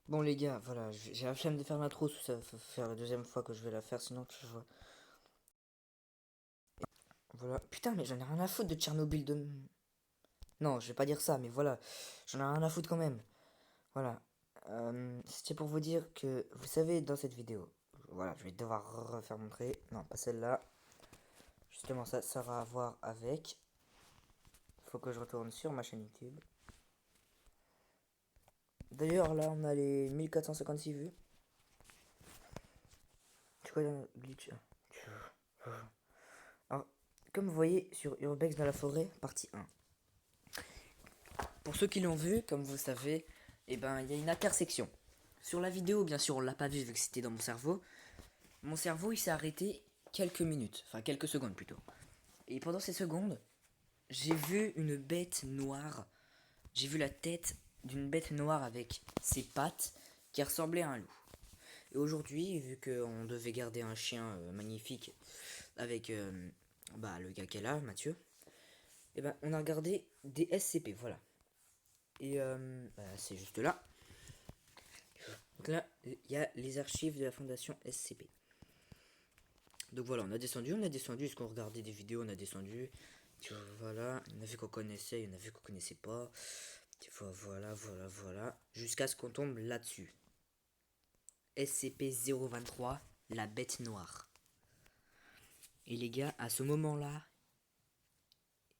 Bon les gars, voilà, j'ai la flemme de faire l'intro, ça va faire la deuxième fois que je vais la faire, sinon tu vois. Voilà. Putain, mais j'en ai rien à foutre de Tchernobyl de... Non, je vais pas dire ça, mais voilà, j'en ai rien à foutre quand même. Voilà. C'était pour vous dire que, vous savez, dans cette vidéo, voilà, je vais devoir refaire montrer. Non, pas celle-là. Justement, ça aura à voir avec. Faut que je retourne sur ma chaîne YouTube. D'ailleurs, là, on a les 1456 vues. Tu vois, glitch. Alors, comme vous voyez sur Urbex dans la forêt, partie 1. Pour ceux qui l'ont vu, comme vous le savez, eh ben, il y a une intersection. Sur la vidéo, bien sûr, on l'a pas vu vu que c'était dans mon cerveau. Mon cerveau, il s'est arrêté quelques minutes, enfin quelques secondes plutôt. Et pendant ces secondes, j'ai vu une bête noire. J'ai vu la tête d'une bête noire avec ses pattes qui ressemblait à un loup. Et aujourd'hui, vu qu'on devait garder un chien magnifique avec le gars qu'elle a, Mathieu, et ben on a regardé des SCP, voilà. Et c'est juste là. Donc là, il y a les archives de la fondation SCP. Donc voilà, on a descendu, est-ce qu'on regardait des vidéos, on a descendu. Tu vois, voilà, il y en avait qu'on connaissait, il y en avait qu'on connaissait pas. Tu vois, voilà. Jusqu'à ce qu'on tombe là-dessus. SCP-023, la bête noire. Et les gars, à ce moment-là,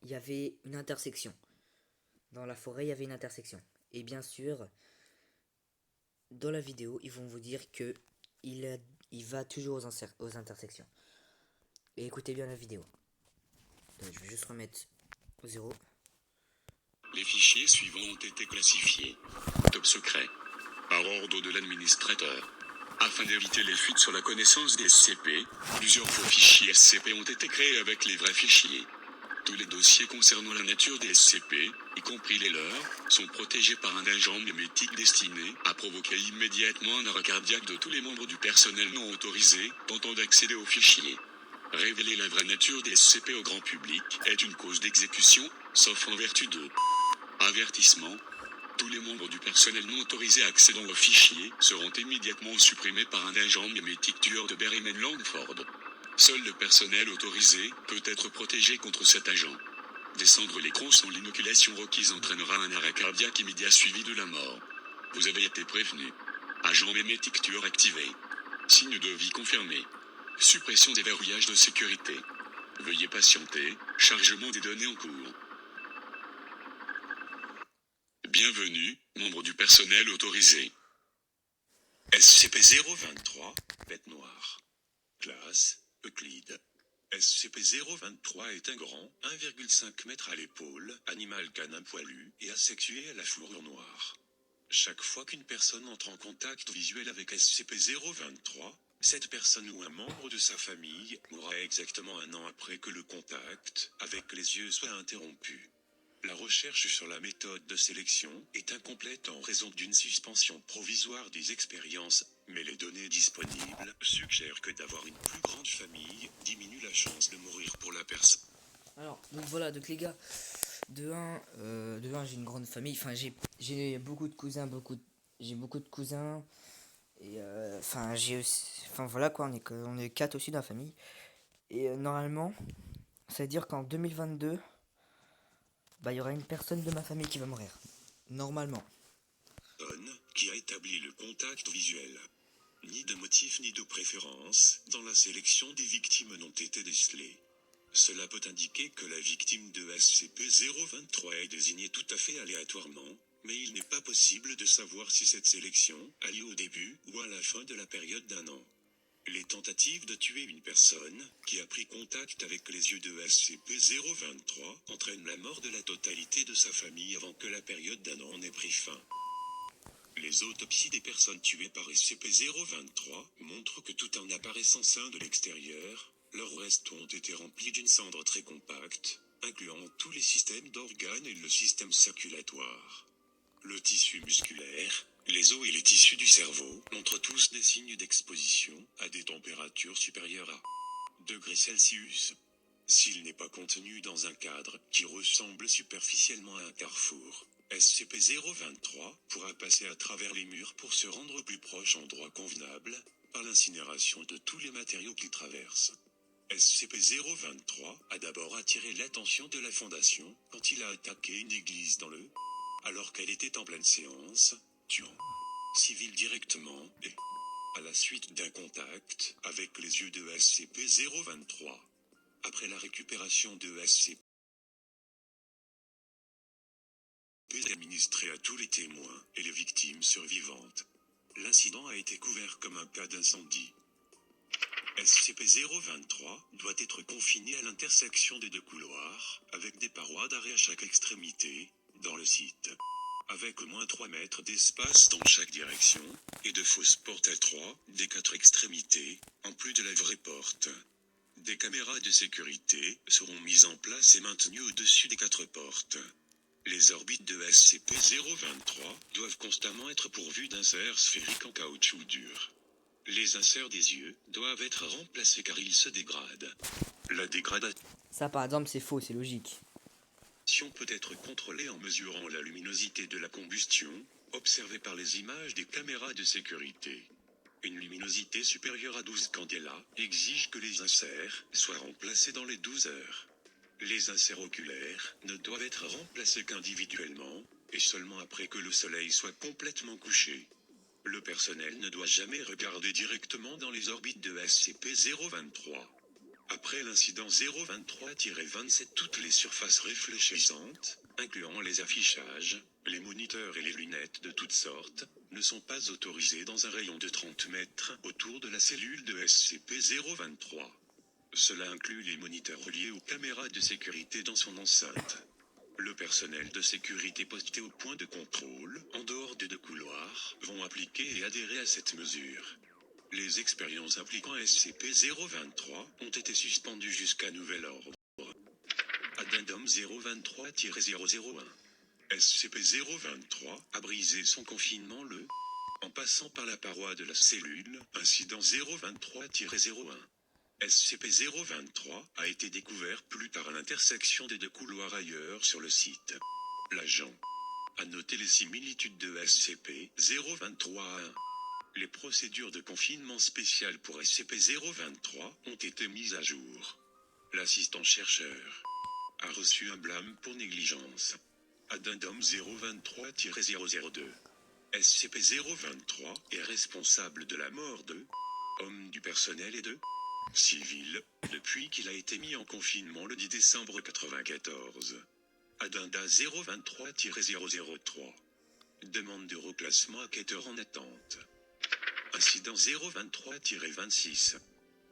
il y avait une intersection. Dans la forêt, il y avait une intersection. Et bien sûr, dans la vidéo, ils vont vous dire que il va toujours aux intersections. Et écoutez bien la vidéo. Donc, je vais juste remettre au zéro. Les fichiers suivants ont été classifiés. Top secret. Par ordre de l'administrateur. Afin d'éviter les fuites sur la connaissance des SCP, plusieurs faux fichiers SCP ont été créés avec les vrais fichiers. Tous les dossiers concernant la nature des SCP, y compris les leurs, sont protégés par un agent mimétique destiné à provoquer immédiatement un arrêt cardiaque de tous les membres du personnel non autorisé tentant d'accéder aux fichiers. Révéler la vraie nature des SCP au grand public est une cause d'exécution, sauf en vertu de avertissement. Tous les membres du personnel non autorisé accédant aux fichiers seront immédiatement supprimés par un agent mimétique tueur de Berryman Langford. Seul le personnel autorisé peut être protégé contre cet agent. Descendre l'écran sans l'inoculation requise entraînera un arrêt cardiaque immédiat suivi de la mort. Vous avez été prévenu. Agent mimétique tueur activé. Signe de vie confirmé. Suppression des verrouillages de sécurité. Veuillez patienter, chargement des données en cours. Bienvenue, membre du personnel autorisé. SCP-023, bête noire. Classe, Euclide. SCP-023 est un grand, 1,5 m à l'épaule, animal canin poilu et asexué à la fourrure noire. Chaque fois qu'une personne entre en contact visuel avec SCP-023, cette personne ou un membre de sa famille mourra exactement un an après que le contact avec les yeux soit interrompu. La recherche sur la méthode de sélection est incomplète en raison d'une suspension provisoire des expériences, mais les données disponibles suggèrent que d'avoir une plus grande famille diminue la chance de mourir pour la personne. Alors, donc voilà, donc les gars, de un j'ai une grande famille, enfin j'ai beaucoup de cousins, j'ai beaucoup de cousins, et enfin voilà quoi, on est quatre aussi dans la famille. Et normalement, ça veut dire qu'en 2022, bah il y aura une personne de ma famille qui va mourir. Normalement. Qui a établi le contact visuel. Ni de motif ni de préférence dans la sélection des victimes n'ont été décelés. Cela peut indiquer que la victime de SCP-023 est désignée tout à fait aléatoirement, mais il n'est pas possible de savoir si cette sélection a lieu au début ou à la fin de la période d'un an. Les tentatives de tuer une personne qui a pris contact avec les yeux de SCP-023 entraînent la mort de la totalité de sa famille avant que la période d'un an n'ait pris fin. Les autopsies des personnes tuées par SCP-023 montrent que tout en apparaissant sain de l'extérieur, leurs restes ont été remplis d'une cendre très compacte, incluant tous les systèmes d'organes et le système circulatoire. Le tissu musculaire, les os et les tissus du cerveau montrent tous des signes d'exposition à des températures supérieures à degrés Celsius. S'il n'est pas contenu dans un cadre qui ressemble superficiellement à un carrefour, SCP-023 pourra passer à travers les murs pour se rendre au plus proche endroit convenable, par l'incinération de tous les matériaux qu'il traverse. SCP-023 a d'abord attiré l'attention de la Fondation quand il a attaqué une église alors qu'elle était en pleine séance, tuant civils directement et à la suite d'un contact avec les yeux de SCP-023. Après la récupération de SCP administré à tous les témoins et les victimes survivantes, l'incident a été couvert comme un cas d'incendie. SCP-023 doit être confiné à l'intersection des deux couloirs, avec des parois d'arrêt à chaque extrémité, dans le site. Avec au moins 3 mètres d'espace dans chaque direction, et de fausses portes à 3 des 4 extrémités, en plus de la vraie porte. Des caméras de sécurité seront mises en place et maintenues au-dessus des 4 portes. Les orbites de SCP-023 doivent constamment être pourvues d'inserts sphériques en caoutchouc dur. Les inserts des yeux doivent être remplacés car ils se dégradent. La dégradation Ça, par exemple, c'est faux, c'est logique. peut être contrôlée en mesurant la luminosité de la combustion, observée par les images des caméras de sécurité. Une luminosité supérieure à 12 candela exige que les inserts soient remplacés dans les 12 heures. Les inserts oculaires ne doivent être remplacés qu'individuellement, et seulement après que le soleil soit complètement couché. Le personnel ne doit jamais regarder directement dans les orbites de SCP-023. Après l'incident 023-27, toutes les surfaces réfléchissantes, incluant les affichages, les moniteurs et les lunettes de toutes sortes, ne sont pas autorisées dans un rayon de 30 mètres autour de la cellule de SCP-023. Cela inclut les moniteurs reliés aux caméras de sécurité dans son enceinte. Le personnel de sécurité posté au point de contrôle, en dehors des 2 couloirs, vont appliquer et adhérer à cette mesure. Les expériences impliquant SCP-023 ont été suspendues jusqu'à nouvel ordre. Addendum 023-001. SCP-023 a brisé son confinement en passant par la paroi de la cellule, incident 023-01. SCP-023 a été découvert plus tard à l'intersection des 2 couloirs ailleurs sur le site. L'agent a noté les similitudes de SCP-023-1. Les procédures de confinement spécial pour SCP-023 ont été mises à jour. L'assistant chercheur a reçu un blâme pour négligence. Addendum 023-002. SCP-023 est responsable de la mort de hommes du personnel et de civils depuis qu'il a été mis en confinement le 10 décembre 1994. Addenda 023-003. Demande de reclassement à quêteur en attente. Incident 023-26.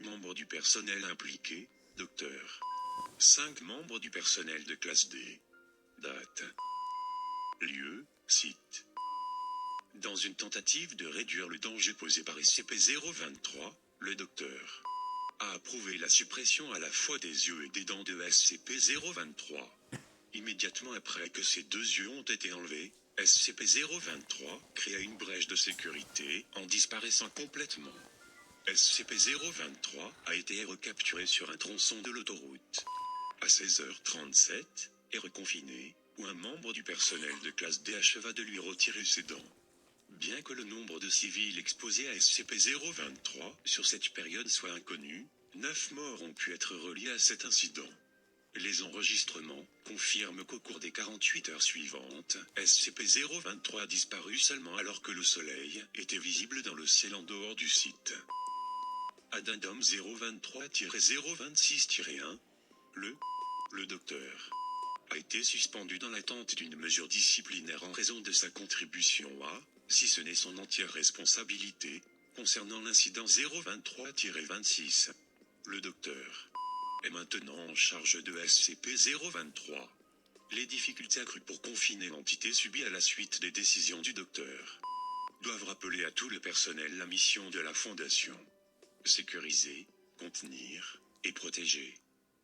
Membres du personnel impliqué, docteur. 5 membres du personnel de classe D. Date. Lieu, site. Dans une tentative de réduire le danger posé par SCP-023, le docteur a approuvé la suppression à la fois des yeux et des dents de SCP-023. Immédiatement après que ces 2 yeux ont été enlevés, SCP-023 créa une brèche de sécurité en disparaissant complètement. SCP-023 a été recapturé sur un tronçon de l'autoroute à 16h37 et reconfiné, où un membre du personnel de classe D acheva de lui retirer ses dents. Bien que le nombre de civils exposés à SCP-023 sur cette période soit inconnu, 9 morts ont pu être reliés à cet incident. Les enregistrements confirment qu'au cours des 48 heures suivantes, SCP-023 a disparu seulement alors que le soleil était visible dans le ciel en dehors du site. Addendum 023-026-1. Le docteur a été suspendu dans l'attente d'une mesure disciplinaire en raison de sa contribution à, si ce n'est son entière responsabilité, concernant l'incident 023-26. Le docteur est maintenant en charge de SCP-023. Les difficultés accrues pour confiner l'entité subie à la suite des décisions du docteur doivent rappeler à tout le personnel la mission de la Fondation. Sécuriser, contenir et protéger.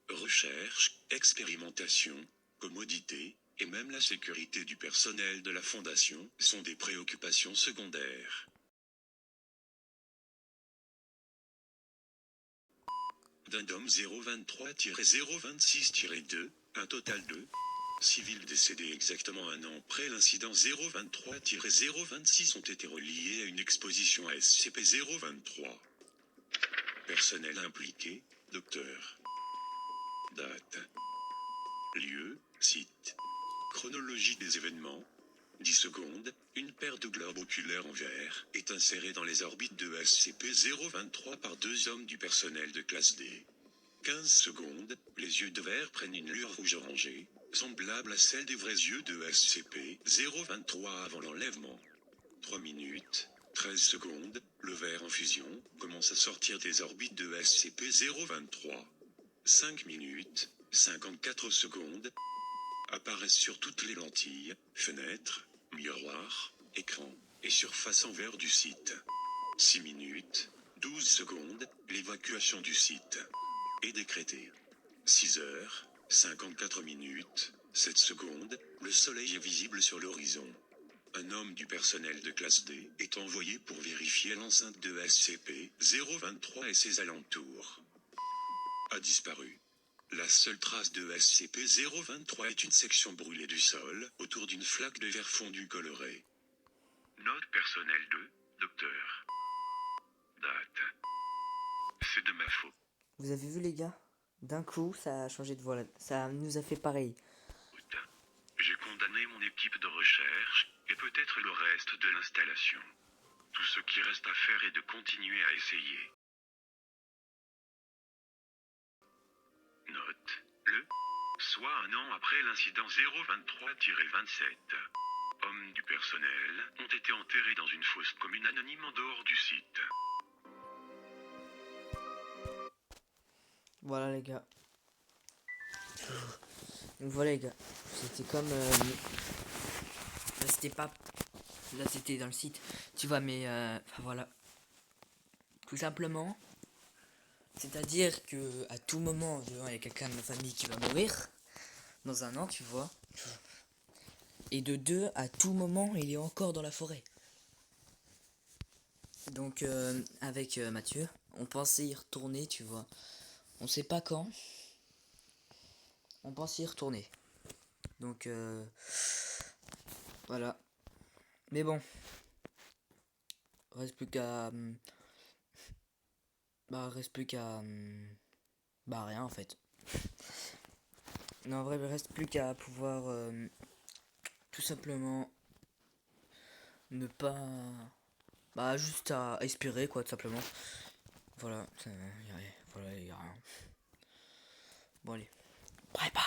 Recherche, expérimentation, commodité, et même la sécurité du personnel de la Fondation sont des préoccupations secondaires. Addendum 023-026-2, un total de civils décédés exactement un an après l'incident 023-026 ont été reliés à une exposition à SCP-023. Personnel impliqué, docteur. Date. Lieu, site. Chronologie des événements. 10 secondes, une paire de globes oculaires en verre est insérée dans les orbites de SCP-023 par 2 hommes du personnel de classe D. 15 secondes, les yeux de verre prennent une lueur rouge orangée, semblable à celle des vrais yeux de SCP-023 avant l'enlèvement. 3 minutes, 13 secondes, le verre en fusion commence à sortir des orbites de SCP-023. 5 minutes, 54 secondes, apparaissent sur toutes les lentilles, fenêtres, miroirs, écrans et surface en verre du site. 6 minutes, 12 secondes, l'évacuation du site est décrétée. 6 heures, 54 minutes, 7 secondes, le soleil est visible sur l'horizon. Un homme du personnel de classe D est envoyé pour vérifier l'enceinte de SCP-023 et ses alentours. A disparu. La seule trace de SCP-023 est une section brûlée du sol, autour d'une flaque de verre fondu coloré. Note personnel de docteur. Date. C'est de ma faute. Vous avez vu les gars? D'un coup, ça a changé de voix. Ça nous a fait pareil. J'ai condamné mon équipe de recherche, et peut-être le reste de l'installation. Tout ce qui reste à faire est de continuer à essayer. Note. Soit un an après l'incident 023-27. Hommes du personnel ont été enterrés dans une fosse commune anonyme en dehors du site. Voilà les gars. Donc voilà les gars. C'était comme... Là c'était pas... Là c'était dans le site. Tu vois mais... Enfin voilà. Tout simplement. C'est-à-dire que à tout moment, il y a quelqu'un de ma famille qui va mourir. Dans un an, tu vois. Et de deux, à tout moment, il est encore dans la forêt. Donc avec Mathieu, on pensait y retourner, tu vois. On sait pas quand. On pense y retourner. Donc voilà. Mais bon. Reste plus qu'à... reste plus qu'à... rien en fait. Non, en vrai, il reste plus qu'à pouvoir tout simplement ne pas... juste à expirer quoi, tout simplement. Voilà, voilà, y a rien. Bon allez. Bye bye.